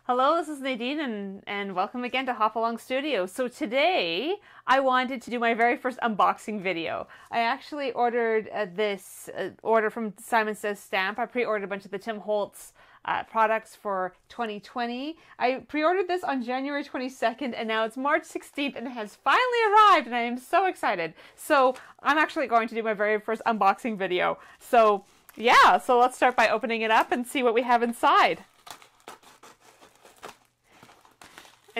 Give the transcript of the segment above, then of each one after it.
Hello, this is Nadine and welcome again to Hop Along Studio. So today I wanted to do my very first unboxing video. I actually ordered this order from Simon Says Stamp. I pre-ordered a bunch of the Tim Holtz products for 2020. I pre-ordered this on January 22nd and now it's March 16th and it has finally arrived and I am so excited. So I'm actually going to do my very first unboxing video. So yeah, so let's start by opening it up and see what we have inside.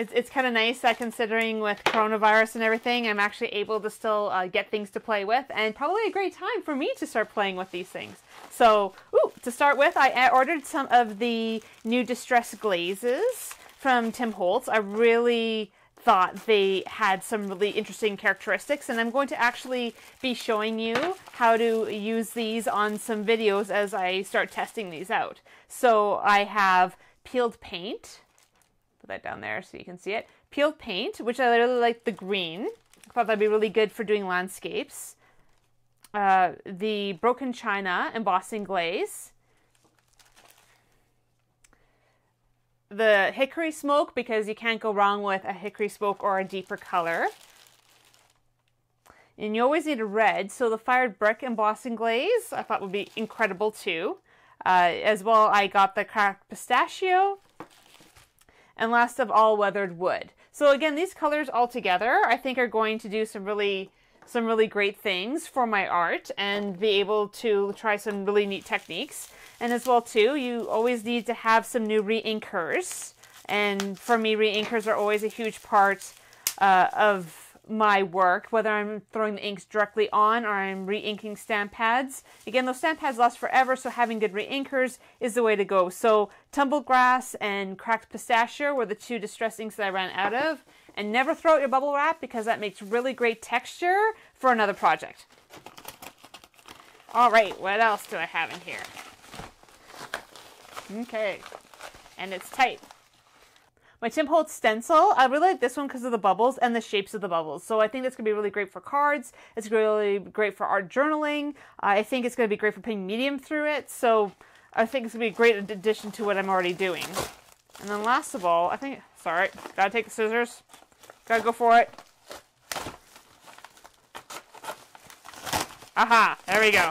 It's kind of nice that considering with coronavirus and everything, I'm actually able to still get things to play with, and probably a great time for me to start playing with these things. So, to start with, I ordered some of the new Distress Glazes from Tim Holtz. I really thought they had some really interesting characteristics, and I'm going to actually be showing you how to use these on some videos as I start testing these out. So I have peeled paint. That down there so you can see it. Peeled paint, which I really like the green. I thought that'd be really good for doing landscapes. The broken china embossing glaze. The hickory smoke, because you can't go wrong with a hickory smoke or a deeper color. And you always need a red, so the fired brick embossing glaze I thought would be incredible too. As well, I got the cracked pistachio. And last of all, weathered wood. So again, these colors all together, I think are going to do some really great things for my art and be able to try some really neat techniques. And as well too, you always need to have some new re-inkers. And for me, re-inkers are always a huge part of my work, whether I'm throwing the inks directly on or I'm re-inking stamp pads. Again, those stamp pads last forever, so having good re-inkers is the way to go. So Tumbled Grass and Cracked Pistachio were the two distress inks that I ran out of. And never throw out your bubble wrap because that makes really great texture for another project. All right, what else do I have in here? Okay, and it's tight. My Tim Holtz stencil, I really like this one because of the bubbles and the shapes of the bubbles. So I think that's going to be really great for cards. It's really great for art journaling. I think it's going to be great for putting medium through it. So I think it's going to be a great addition to what I'm already doing. And then last of all, I think, sorry, gotta take the scissors. Gotta go for it. Aha, there we go.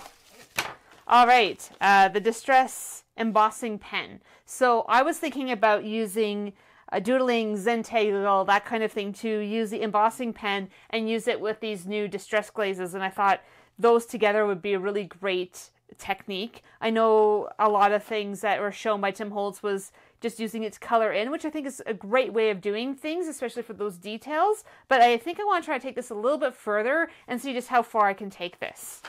All right, the Distress Embossing Pen. So I was thinking about using doodling, Zentangle, that kind of thing, to use the embossing pen and use it with these new distress glazes, and I thought those together would be a really great technique. I know a lot of things that were shown by Tim Holtz was just using its color in, which I think is a great way of doing things, especially for those details, but I think I want to try to take this a little bit further and see just how far I can take this.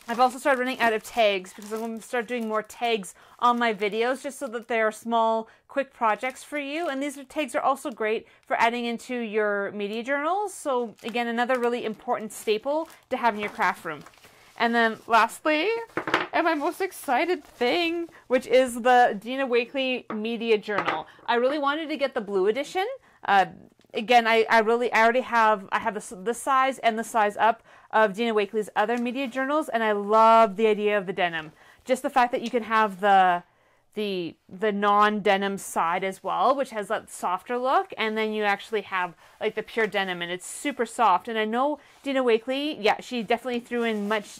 I've also started running out of tags because I'm going to start doing more tags on my videos just so that they are small, quick projects for you. And these tags are also great for adding into your media journals. So again, another really important staple to have in your craft room. And then lastly, and my most excited thing, which is the Dina Wakley Media Journal. I really wanted to get the blue edition. Again, I already have the size and the size up of Dina Wakley's other media journals, and I love the idea of the denim. Just the fact that you can have the non-denim side as well, which has that softer look, and then you actually have like the pure denim, and it's super soft. And I know Dina Wakley, yeah, she definitely threw in much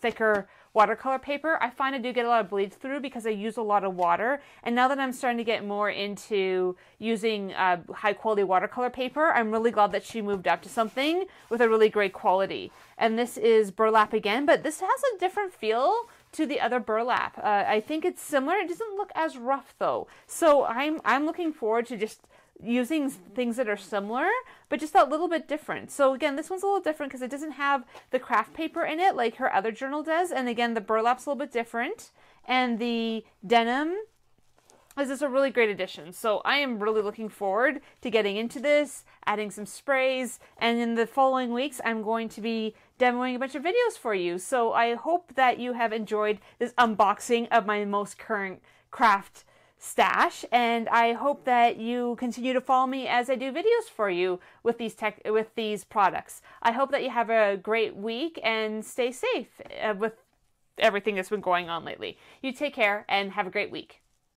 thicker watercolor paper. I find I do get a lot of bleed through because I use a lot of water, and now that I'm starting to get more into using high quality watercolor paper, I'm really glad that she moved up to something with a really great quality. And this is burlap again, but this has a different feel to the other burlap. I think it's similar. It doesn't look as rough though, so I'm looking forward to just using things that are similar, but just that little bit different. So again, this one's a little different because it doesn't have the craft paper in it like her other journal does. And again, the burlap's a little bit different. And the denim is just a really great addition. So I am really looking forward to getting into this, adding some sprays, and in the following weeks, I'm going to be demoing a bunch of videos for you. So I hope that you have enjoyed this unboxing of my most current craft stash, and I hope that you continue to follow me as I do videos for you with these products. I hope that you have a great week and stay safe with everything that's been going on lately. You take care and have a great week.